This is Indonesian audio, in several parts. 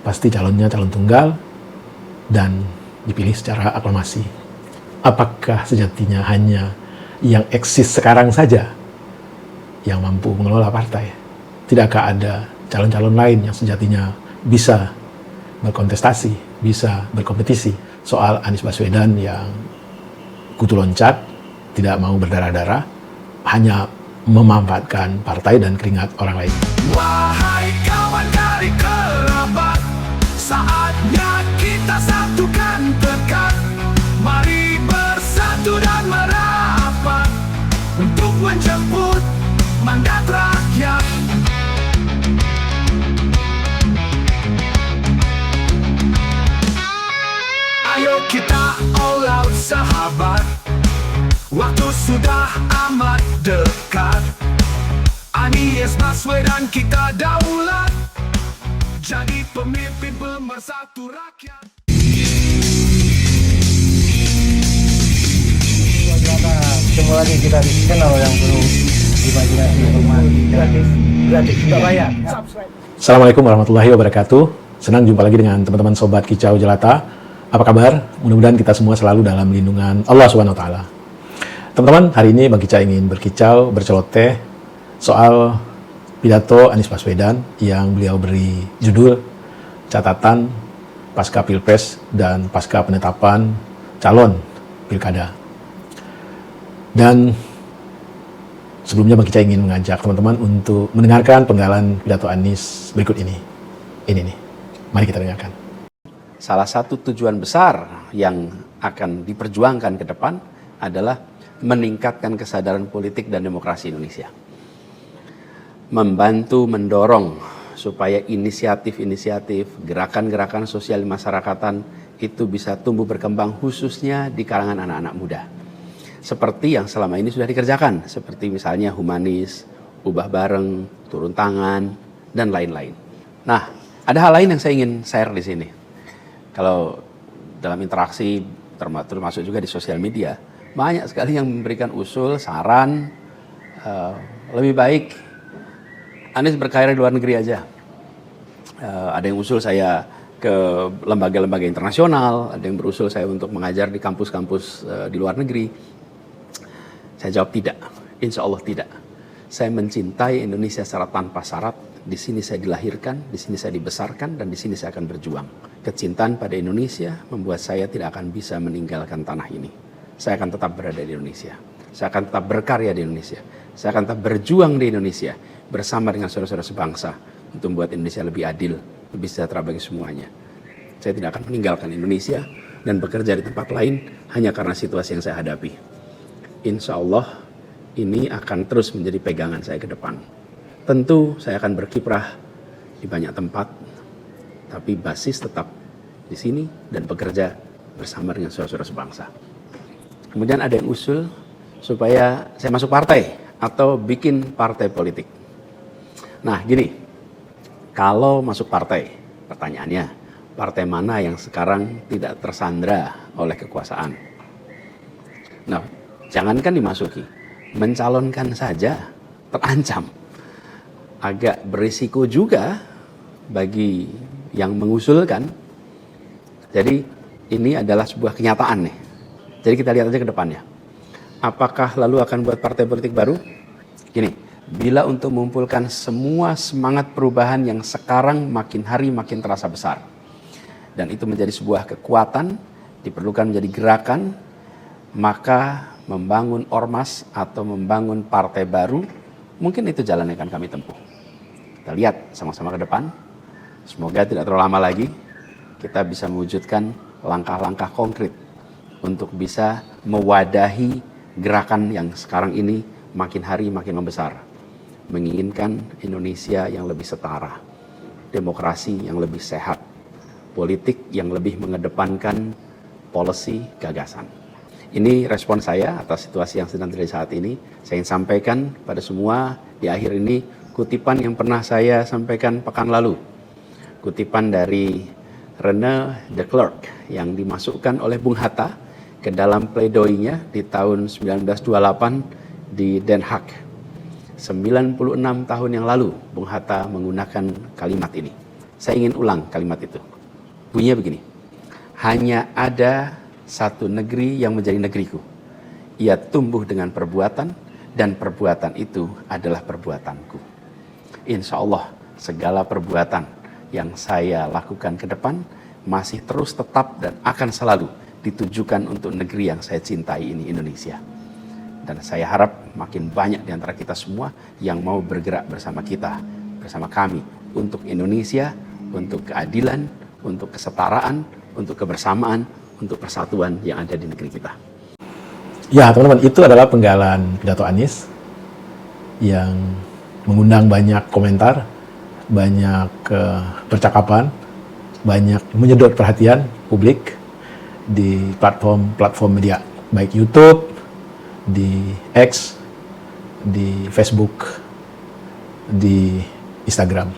pasti calonnya calon tunggal dan dipilih secara aklamasi. Apakah sejatinya hanya yang eksis sekarang saja yang mampu mengelola partai? Tidakkah ada calon-calon lain yang sejatinya bisa berkontestasi, bisa berkompetisi? Soal Anies Baswedan yang kutu loncat, tidak mau berdarah-darah, hanya memanfaatkan partai dan keringat orang lain. Wahai kawan dari kerabat, saatnya kita satukan tekad. Mari bersatu dan merapat untuk menjemput mandat rakyat. Ayo kita all out sahabat, waktu sudah amat dekat. Anies Baswedan kita daulat, jadi pemimpin pemersatu rakyat. Ketemu lagi kita di channel yang perlu imajinasi rumah gratis tidak bayar. Assalamualaikum warahmatullahi wabarakatuh. Senang jumpa lagi dengan teman-teman Sobat Kicau Jelata. Apa kabar? Mudah-mudahan kita semua selalu dalam lindungan Allah Subhanahu wa Ta'ala. Teman-teman, hari ini Bang Kicau ingin berkicau, berceloteh soal pidato Anies Baswedan yang beliau beri judul catatan pasca Pilpres dan pasca penetapan calon Pilkada. Dan sebelumnya Bang Kicau ingin mengajak teman-teman untuk mendengarkan penggalan pidato Anies berikut ini. Ini nih, mari kita dengarkan. Salah satu tujuan besar yang akan diperjuangkan ke depan adalah meningkatkan kesadaran politik dan demokrasi Indonesia. Membantu mendorong supaya inisiatif-inisiatif, gerakan-gerakan sosial masyarakatan itu bisa tumbuh berkembang khususnya di kalangan anak-anak muda. Seperti yang selama ini sudah dikerjakan, seperti misalnya humanis, ubah bareng, turun tangan, dan lain-lain. Nah, ada hal lain yang saya ingin share di sini. Kalau dalam interaksi, termasuk juga di sosial media, banyak sekali yang memberikan usul, saran, lebih baik Anies berkarir di luar negeri aja. Ada yang usul saya ke lembaga-lembaga internasional, ada yang berusul saya untuk mengajar di kampus-kampus di luar negeri. Saya jawab tidak, insya Allah tidak. Saya mencintai Indonesia secara tanpa syarat. Di sini saya dilahirkan, di sini saya dibesarkan, dan di sini saya akan berjuang. Kecintaan pada Indonesia membuat saya tidak akan bisa meninggalkan tanah ini. Saya akan tetap berada di Indonesia. Saya akan tetap berkarya di Indonesia. Saya akan tetap berjuang di Indonesia bersama dengan saudara-saudara sebangsa untuk membuat Indonesia lebih adil, lebih sejahtera bagi semuanya. Saya tidak akan meninggalkan Indonesia dan bekerja di tempat lain hanya karena situasi yang saya hadapi. Insya Allah ini akan terus menjadi pegangan saya ke depan. Tentu saya akan berkiprah di banyak tempat, tapi basis tetap di sini dan bekerja bersama dengan saudara-saudara sebangsa. Kemudian ada yang usul supaya saya masuk partai atau bikin partai politik. Nah gini, kalau masuk partai, pertanyaannya, partai mana yang sekarang tidak tersandra oleh kekuasaan? Nah, jangankan dimasuki, mencalonkan saja terancam. Agak berisiko juga bagi yang mengusulkan. Jadi ini adalah sebuah kenyataan nih. Jadi kita lihat aja ke depannya. Apakah lalu akan buat partai politik baru? Gini, bila untuk mengumpulkan semua semangat perubahan yang sekarang makin hari makin terasa besar, dan itu menjadi sebuah kekuatan, diperlukan menjadi gerakan, maka membangun ormas atau membangun partai baru, mungkin itu jalan yang akan kami tempuh. Kita lihat sama-sama ke depan. Semoga tidak terlalu lama lagi kita bisa mewujudkan langkah-langkah konkret untuk bisa mewadahi gerakan yang sekarang ini makin hari makin membesar. Menginginkan Indonesia yang lebih setara, demokrasi yang lebih sehat, politik yang lebih mengedepankan policy gagasan. Ini respon saya atas situasi yang sedang terjadi saat ini. Saya ingin sampaikan pada semua di akhir ini kutipan yang pernah saya sampaikan pekan lalu. Kutipan dari René de Klerk yang dimasukkan oleh Bung Hatta ke dalam pledoinya di tahun 1928 di Den Haag. 96 tahun yang lalu Bung Hatta menggunakan kalimat ini. Saya ingin ulang kalimat itu. Bunyinya begini. Hanya ada satu negeri yang menjadi negeriku. Ia tumbuh dengan perbuatan, dan perbuatan itu adalah perbuatanku. Insya Allah segala perbuatan yang saya lakukan ke depan masih terus tetap dan akan selalu ditujukan untuk negeri yang saya cintai ini, Indonesia. Dan saya harap makin banyak di antara kita semua yang mau bergerak bersama kita, bersama kami, untuk Indonesia, untuk keadilan, untuk kesetaraan, untuk kebersamaan, untuk persatuan yang ada di negeri kita. Ya, teman-teman, itu adalah penggalan pidato Anies yang mengundang banyak komentar, banyak percakapan, banyak menyedot perhatian publik di platform media, baik YouTube, di X, di Facebook, di Instagram.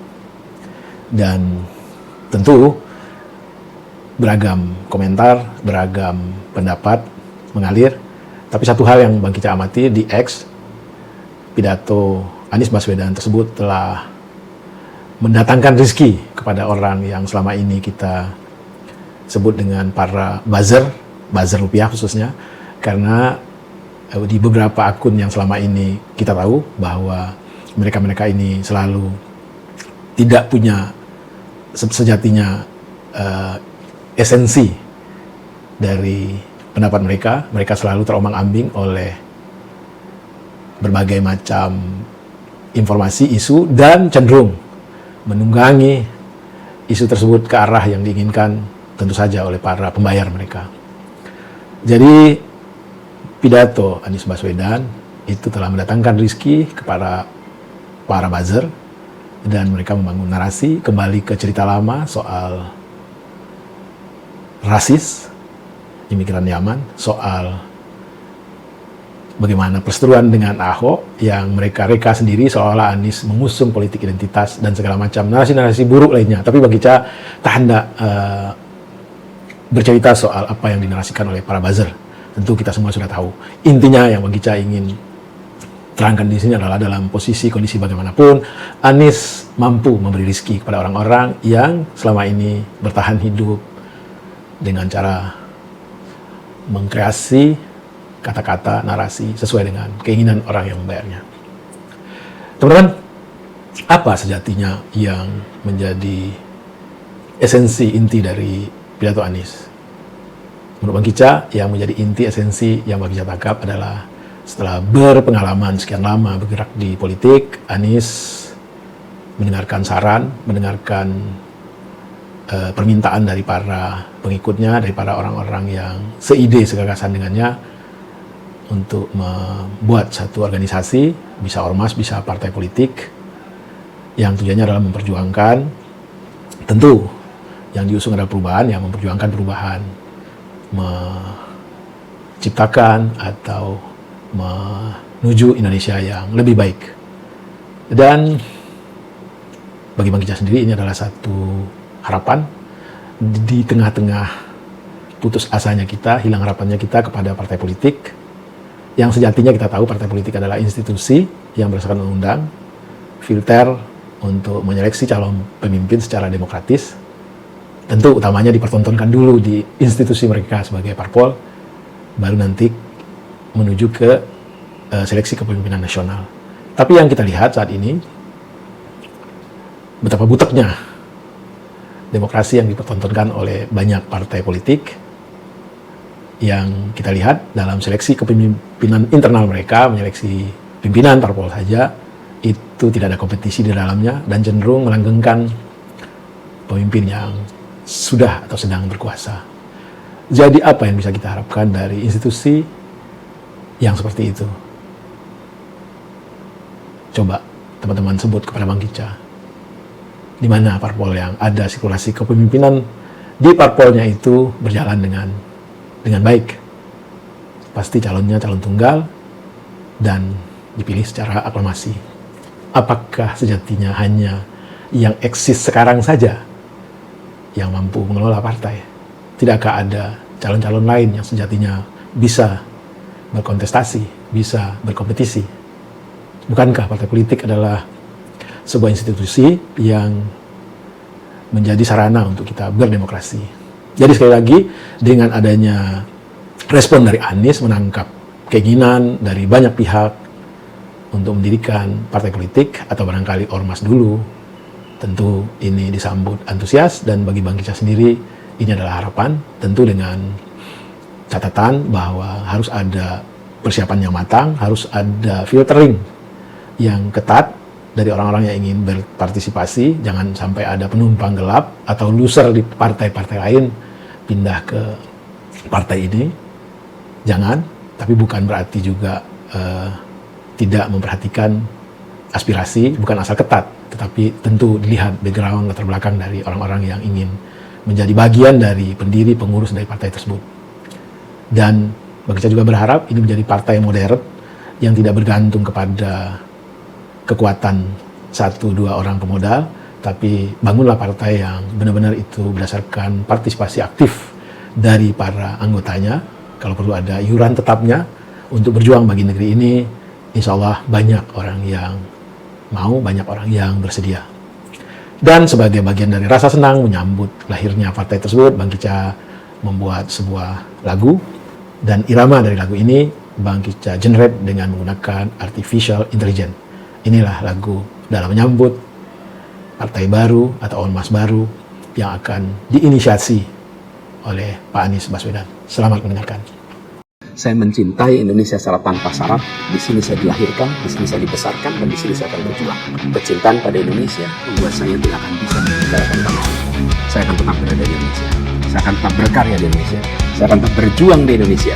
Dan tentu beragam komentar, beragam pendapat mengalir. Tapi satu hal yang Bang Kicau amati di X, pidato Anies Baswedan tersebut telah mendatangkan rezeki kepada orang yang selama ini kita sebut dengan para buzzer rupiah khususnya, karena di beberapa akun yang selama ini kita tahu bahwa mereka ini selalu tidak punya sejatinya esensi dari pendapat mereka selalu terombang-ambing oleh berbagai macam informasi, isu, dan cenderung menunggangi isu tersebut ke arah yang diinginkan tentu saja oleh para pembayar mereka. Jadi pidato Anies Baswedan itu telah mendatangkan rezeki kepada para buzzer, dan mereka membangun narasi kembali ke cerita lama soal rasis, imigran Yaman, soal bagaimana perseteruan dengan Ahok yang mereka reka sendiri seolah-olah Anies mengusung politik identitas dan segala macam narasi-narasi buruk lainnya. Tapi Bang Kicau tak hendak bercerita soal apa yang dinarasikan oleh para buzzer. Tentu kita semua sudah tahu. Intinya yang Bang Kicau ingin terangkan di sini adalah dalam posisi kondisi bagaimanapun, Anies mampu memberi rezeki kepada orang-orang yang selama ini bertahan hidup dengan cara mengkreasi kata-kata, narasi sesuai dengan keinginan orang yang membayarnya. Teman-teman, apa sejatinya yang menjadi esensi inti dari pidato Anies? Menurut Bang Kicau, yang menjadi inti esensi yang Bang Kicau tangkap adalah setelah berpengalaman sekian lama bergerak di politik, Anies mendengarkan saran, mendengarkan permintaan dari para pengikutnya, dari para orang-orang yang seide, segagasan dengannya untuk membuat satu organisasi, bisa ormas, bisa partai politik, yang tujuannya adalah memperjuangkan, tentu yang diusung adalah perubahan, yang memperjuangkan perubahan, menciptakan atau menuju Indonesia yang lebih baik. Dan bagi Bang Kicau sendiri ini adalah satu harapan di tengah-tengah putus asanya kita, hilang harapannya kita kepada partai politik, yang sejatinya kita tahu partai politik adalah institusi yang berdasarkan undang-undang, filter untuk menyeleksi calon pemimpin secara demokratis. Tentu utamanya dipertontonkan dulu di institusi mereka sebagai parpol, baru nanti menuju ke seleksi kepemimpinan nasional. Tapi yang kita lihat saat ini, betapa buteknya demokrasi yang dipertontonkan oleh banyak partai politik, yang kita lihat dalam seleksi kepemimpinan internal mereka, menyeleksi pimpinan parpol saja, itu tidak ada kompetisi di dalamnya dan cenderung melanggengkan pemimpin yang sudah atau sedang berkuasa. Jadi apa yang bisa kita harapkan dari institusi yang seperti itu? Coba teman-teman sebut kepada Bang Kicau, di mana parpol yang ada sirkulasi kepemimpinan di parpolnya itu berjalan dengan baik. Pasti calonnya calon tunggal dan dipilih secara aklamasi. Apakah sejatinya hanya yang eksis sekarang saja yang mampu mengelola partai? Tidakkah ada calon-calon lain yang sejatinya bisa berkontestasi, bisa berkompetisi? Bukankah partai politik adalah sebuah institusi yang menjadi sarana untuk kita berdemokrasi. Jadi sekali lagi, dengan adanya respon dari Anies menangkap keinginan dari banyak pihak untuk mendirikan partai politik atau barangkali ormas dulu, tentu ini disambut antusias, dan bagi Bang Kicau sendiri ini adalah harapan, tentu dengan catatan bahwa harus ada persiapan yang matang, harus ada filtering yang ketat dari orang-orang yang ingin berpartisipasi. Jangan sampai ada penumpang gelap atau loser di partai-partai lain pindah ke partai ini. Jangan, tapi bukan berarti juga tidak memperhatikan aspirasi, bukan asal ketat, tetapi tentu dilihat background, latar belakang dari orang-orang yang ingin menjadi bagian dari pendiri, pengurus dari partai tersebut. Dan bagi saya juga berharap ini menjadi partai modern yang tidak bergantung kepada kekuatan 1-2 orang pemodal, tapi bangunlah partai yang benar-benar itu berdasarkan partisipasi aktif dari para anggotanya. Kalau perlu ada iuran tetapnya untuk berjuang bagi negeri ini. Insya Allah banyak orang yang mau, banyak orang yang bersedia. Dan sebagai bagian dari rasa senang menyambut lahirnya partai tersebut, Bang Kicau membuat sebuah lagu, dan irama dari lagu ini Bang Kicau generate dengan menggunakan artificial intelligence. Inilah lagu dalam menyambut partai baru atau ormas baru yang akan diinisiasi oleh Pak Anies Baswedan. Selamat mendengarkan. Saya mencintai Indonesia secara tanpa syarat. Di sini saya dilahirkan, di sini saya dibesarkan, dan di sini saya akan berjuang. Kecintaan pada Indonesia membuat saya tidak akan bisa meninggalkan tanah ini. Saya akan tetap berada di Indonesia. Saya akan tetap berkarya di Indonesia. Saya akan tetap berjuang di Indonesia.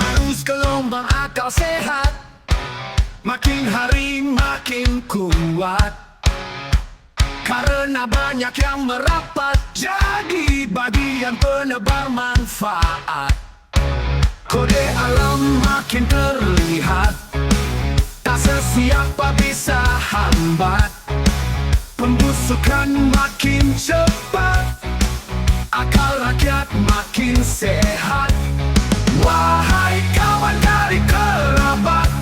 Arus gelombang akal sehat, makin hari makin kuat, karena banyak yang merapat jadi bagian penebar manfaat. Kode alam makin terlihat, tak sesiapa bisa hambat. Pembusukan makin cepat, akal rakyat makin sehat. Wahai kawan dari kerabat,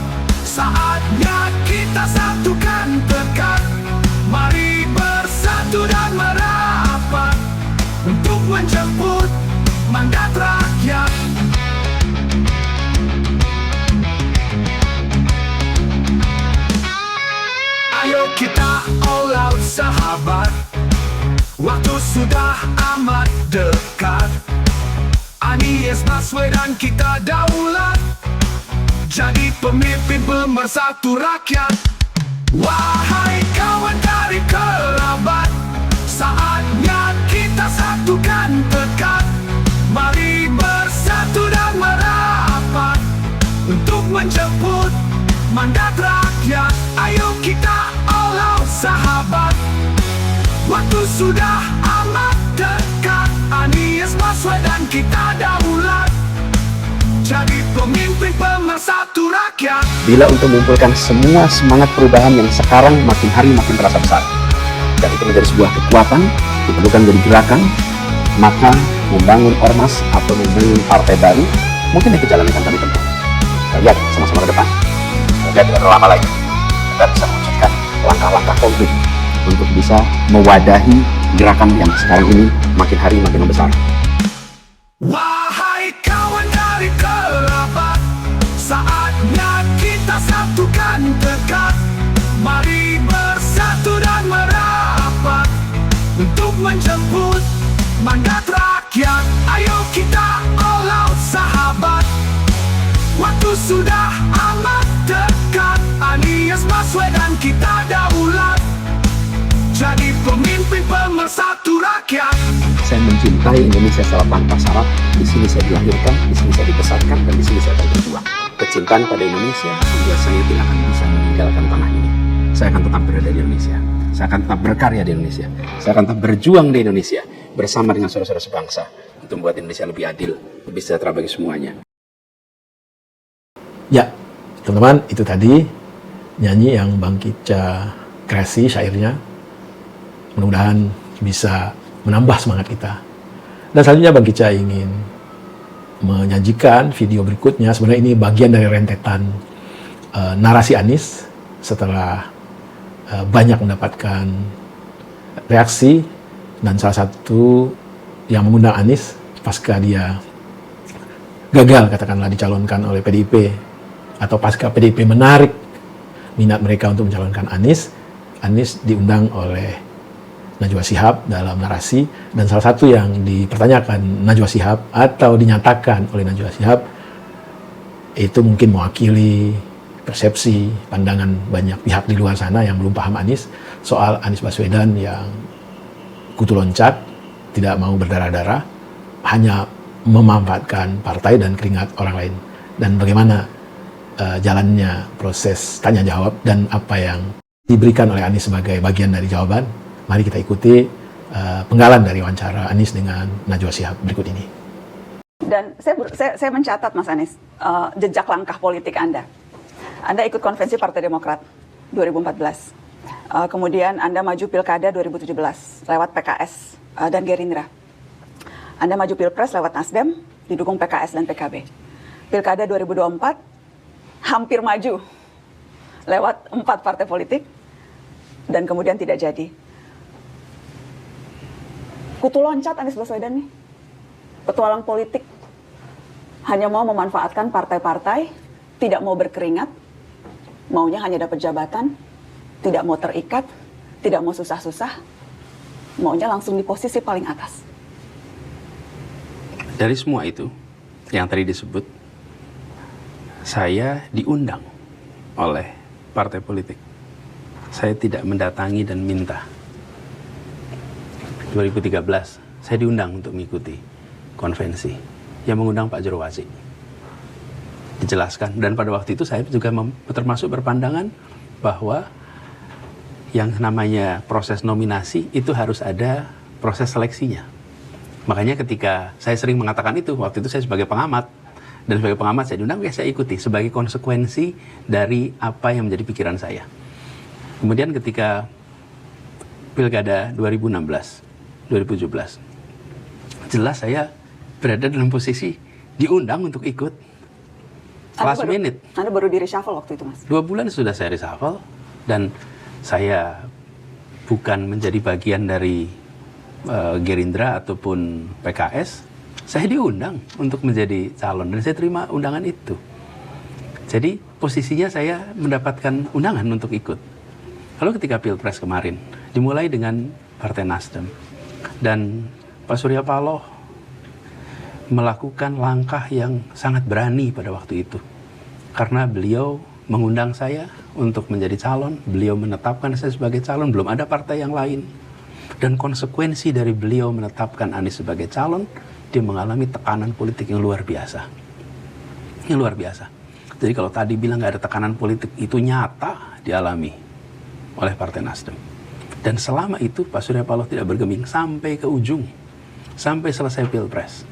saatnya kita satukan tekad. Mari bersatu dan merapat untuk menjemput mandat rakyat. Ayo kita all out sahabat, waktu sudah amat dekat. Anies Baswedan kita daulat, jadi pemimpin pemersatu rakyat. Wahai kawan dari kerabat, saatnya kita satukan tekad. Mari bersatu dan merapat untuk menjemput mandat rakyat. Ayo kita all out sahabat, waktu sudah amat dekat. Anies Baswedan kita daulat, jadi pemimpin pemersatu rakyat. Bila untuk mengumpulkan semua semangat perubahan yang sekarang makin hari makin terasa besar, dan itu menjadi sebuah kekuatan, diperlukan menjadi gerakan, maka membangun ormas atau membangun partai baru mungkin itu jalan yang akan kami tempuh. Kita lihat sama-sama ke depan. Semoga tidak terlalu lama lagi kita bisa mewujudkan langkah-langkah konkret untuk bisa mewadahi gerakan yang sekarang ini makin hari makin membesar. Wahai kawan dari kerabat, saatnya kita satukan tekad. Mari bersatu dan merapat untuk menjemput mandat rakyat. Ayo kita all out sahabat, waktu sudah amat dekat. Anies Baswedan kita daulat, jadi pemimpin pemersatu rakyat. Saya mencintai Indonesia secara tanpa syarat. Di sini saya dilahirkan, di sini saya dibesarkan, dan di sini saya akan berjuang. Kecintaan pada Indonesia membuat saya tidak akan bisa meninggalkan tanah ini. Saya akan tetap berada di Indonesia. Saya akan tetap berkarya di Indonesia. Saya akan tetap berjuang di Indonesia bersama dengan saudara-saudara sebangsa untuk membuat Indonesia lebih adil, lebih sejahtera bagi semuanya. Ya, teman-teman, itu tadi nyanyi yang Bang Kicau kreasi syairnya. Mudah-mudahan bisa menambah semangat kita. Dan selanjutnya Bang Kicau ingin menyajikan video berikutnya. Sebenarnya ini bagian dari rentetan narasi Anies setelah banyak mendapatkan reaksi dan salah satu yang mengundang Anies pasca dia gagal katakanlah dicalonkan oleh PDIP atau pasca PDIP menarik minat mereka untuk mencalonkan Anies diundang oleh Najwa Shihab dalam narasi, dan salah satu yang dipertanyakan Najwa Shihab atau dinyatakan oleh Najwa Shihab itu mungkin mewakili persepsi, pandangan banyak pihak di luar sana yang belum paham Anies soal Anies Baswedan yang kutu loncat, tidak mau berdarah-darah, hanya memanfaatkan partai dan keringat orang lain. Dan bagaimana jalannya proses tanya jawab dan apa yang diberikan oleh Anies sebagai bagian dari jawaban. Mari kita ikuti penggalan dari wawancara Anies dengan Najwa Shihab berikut ini. Dan saya mencatat, Mas Anies, jejak langkah politik Anda. Anda ikut konvensi Partai Demokrat 2014. Kemudian Anda maju Pilkada 2017 lewat PKS dan Gerindra. Anda maju Pilpres lewat Nasdem, didukung PKS dan PKB. Pilkada 2024 hampir maju lewat 4 partai politik dan kemudian tidak jadi. Kutu loncat Anies Baswedan nih, petualang politik, hanya mau memanfaatkan partai-partai, tidak mau berkeringat, maunya hanya dapat jabatan, tidak mau terikat, tidak mau susah-susah, maunya langsung di posisi paling atas. Dari semua itu yang tadi disebut, saya diundang oleh partai politik. Saya tidak mendatangi dan minta. 2013 saya diundang untuk mengikuti konvensi yang mengundang Pak Jerowasi. Dijelaskan, dan pada waktu itu saya juga termasuk berpandangan bahwa yang namanya proses nominasi itu harus ada proses seleksinya. Makanya ketika saya sering mengatakan itu, waktu itu saya sebagai pengamat, dan sebagai pengamat saya diundang, ya saya ikuti sebagai konsekuensi dari apa yang menjadi pikiran saya. Kemudian ketika Pilkada 2016, 2017, jelas saya berada dalam posisi diundang untuk ikut last minute. Anda baru di reshuffle waktu itu, Mas? 2 bulan sudah saya reshuffle, dan saya bukan menjadi bagian dari Gerindra ataupun PKS. Saya diundang untuk menjadi calon, dan saya terima undangan itu. Jadi posisinya saya mendapatkan undangan untuk ikut. Lalu ketika Pilpres kemarin, dimulai dengan Partai Nasdem. Dan Pak Surya Paloh melakukan langkah yang sangat berani pada waktu itu. Karena beliau mengundang saya untuk menjadi calon, beliau menetapkan saya sebagai calon, belum ada partai yang lain. Dan konsekuensi dari beliau menetapkan Anies sebagai calon, dia mengalami tekanan politik yang luar biasa. Yang luar biasa. Jadi kalau tadi bilang nggak ada tekanan politik, itu nyata dialami oleh Partai Nasdem. Dan selama itu Pak Surya Paloh tidak bergeming sampai ke ujung, sampai selesai Pilpres.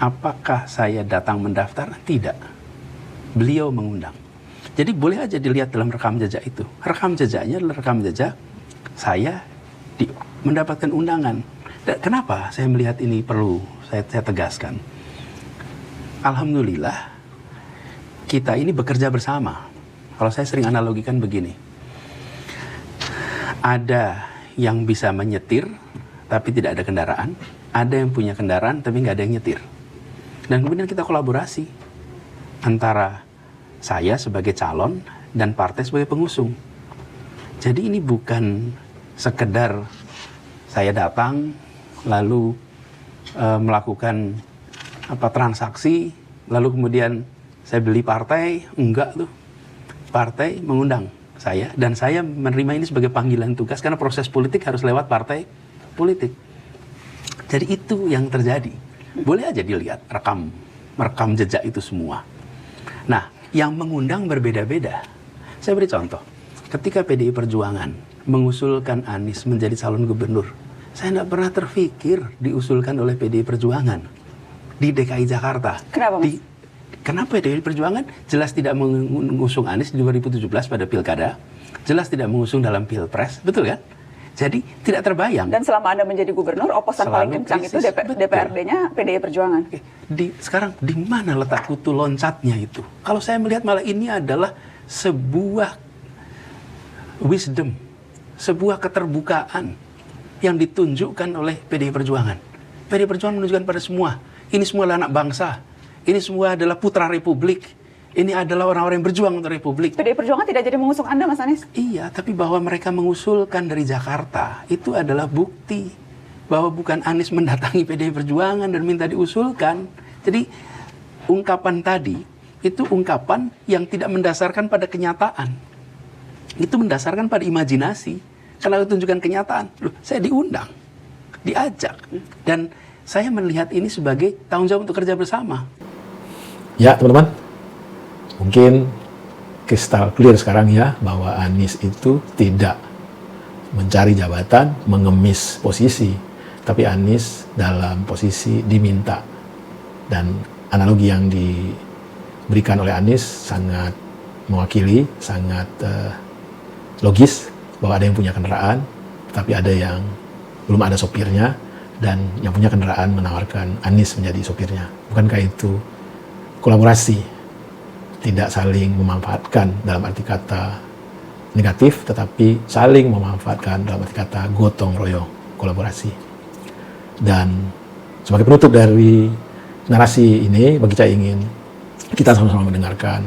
Apakah saya datang mendaftar? Tidak. Beliau mengundang. Jadi boleh aja dilihat dalam rekam jejak itu. Rekam jejaknya adalah rekam jejak saya mendapatkan undangan. Dan kenapa saya melihat ini perlu saya tegaskan? Alhamdulillah kita ini bekerja bersama. Kalau saya sering analogikan begini. Ada yang bisa menyetir tapi tidak ada kendaraan, ada yang punya kendaraan tapi nggak ada yang nyetir. Dan kemudian kita kolaborasi antara saya sebagai calon dan partai sebagai pengusung. Jadi ini bukan sekedar saya datang lalu melakukan transaksi lalu kemudian saya beli partai, enggak tuh. Partai mengundang saya, dan saya menerima ini sebagai panggilan tugas karena proses politik harus lewat partai politik. Jadi itu yang terjadi. Boleh aja dilihat rekam jejak itu semua. Nah, yang mengundang berbeda-beda. Saya beri contoh. Ketika PDI Perjuangan mengusulkan Anies menjadi calon gubernur, saya tidak pernah terfikir diusulkan oleh PDI Perjuangan di DKI Jakarta. Kenapa, Mas? Kenapa PDI Perjuangan jelas tidak mengusung Anies di 2017 pada Pilkada, jelas tidak mengusung dalam Pilpres, betul kan? Jadi tidak terbayang. Dan selama Anda menjadi gubernur, oposan paling kencang itu DPRD-nya PDI Perjuangan. Sekarang di mana letak kutu loncatnya itu? Kalau saya melihat malah ini adalah sebuah wisdom, sebuah keterbukaan yang ditunjukkan oleh PDI Perjuangan. PDI Perjuangan menunjukkan pada semua, ini semua adalah anak bangsa, ini semua adalah putra Republik, ini adalah orang-orang yang berjuang untuk Republik. PDI Perjuangan tidak jadi mengusung Anda, Mas Anies? Iya, tapi bahwa mereka mengusulkan dari Jakarta, itu adalah bukti bahwa bukan Anies mendatangi PDI Perjuangan dan minta diusulkan. Jadi, ungkapan tadi, itu ungkapan yang tidak mendasarkan pada kenyataan. Itu mendasarkan pada imajinasi. Karena itu tunjukkan kenyataan. Loh, saya diundang, diajak. Dan saya melihat ini sebagai tanggung jawab untuk kerja bersama. Ya, teman-teman. Mungkin kristal clear sekarang ya, bahwa Anies itu tidak mencari jabatan, mengemis posisi. Tapi Anies dalam posisi diminta. Dan analogi yang diberikan oleh Anies sangat mewakili, sangat logis, bahwa ada yang punya kendaraan, tapi ada yang belum ada sopirnya, dan yang punya kendaraan menawarkan Anies menjadi sopirnya. Bukankah itu kolaborasi? Tidak saling memanfaatkan dalam arti kata negatif, tetapi saling memanfaatkan dalam arti kata gotong royong, kolaborasi. Dan sebagai penutup dari narasi ini, bagi saya ingin kita sama-sama mendengarkan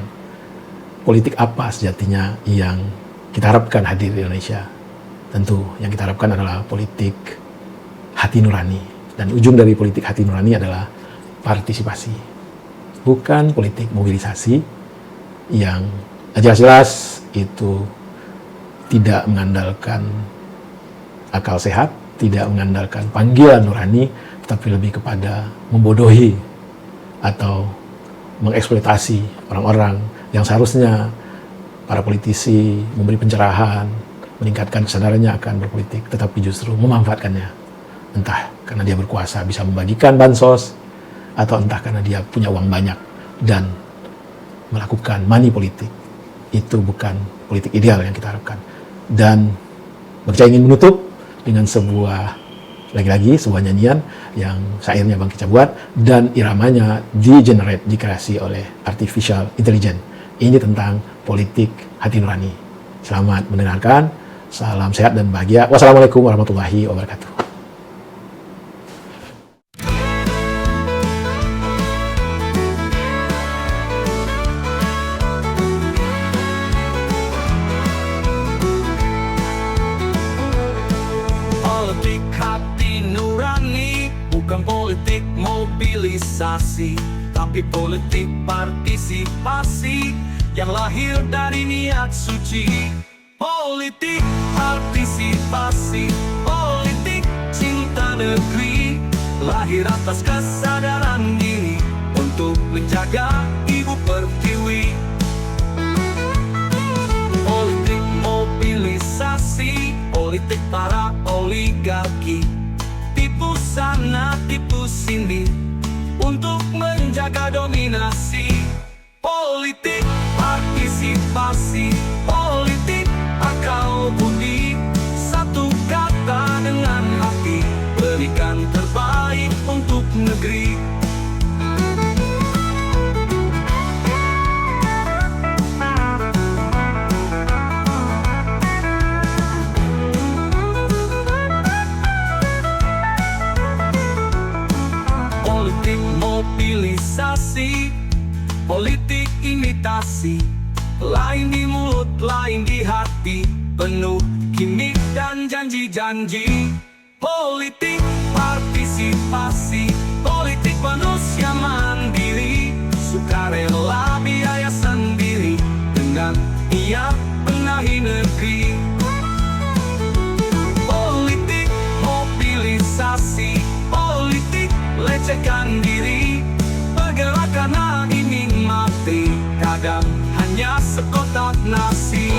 politik apa sejatinya yang kita harapkan hadir di Indonesia. Tentu yang kita harapkan adalah politik hati nurani. Dan ujung dari politik hati nurani adalah partisipasi. Bukan politik mobilisasi yang jelas-jelas itu tidak mengandalkan akal sehat, tidak mengandalkan panggilan nurani, tetapi lebih kepada membodohi atau mengeksploitasi orang-orang yang seharusnya para politisi memberi pencerahan, meningkatkan kesadarannya akan berpolitik, tetapi justru memanfaatkannya. Entah karena dia berkuasa bisa membagikan bansos, atau entah karena dia punya uang banyak dan melakukan money politik. Itu bukan politik ideal yang kita harapkan. Dan bagi saya ingin menutup dengan lagi-lagi sebuah nyanyian yang syairnya Bang Kicau buat dan iramanya dikreasi oleh artificial intelligence. Ini tentang politik hati nurani. Selamat mendengarkan, salam sehat dan bahagia. Wassalamualaikum warahmatullahi wabarakatuh. Politik hati nurani, bukan politik mobilisasi, tapi politik partisipasi yang lahir dari niat suci. Politik partisipasi, politik cinta negeri, lahir atas kesadaran diri untuk menjaga Ibu Pertiwi. Politik mobilisasi, politik para oligarki, tipu sana tipu sini untuk menjaga dominasi. Politik partisipasi, politik akal budi, satu kata dengan hati, berikan terbaik untuk negeri. Politik mobilisasi, politik imitasi, lain di mulut, lain di hati, penuh gimmick dan janji-janji. Politik partisipasi, politik manusia mandiri, sukarela biaya sendiri, dengan niat benahi negeri. Politik mobilisasi, politik lecehkan diri, bergerak karena ingin mati, kadang hanya sekotak nasi.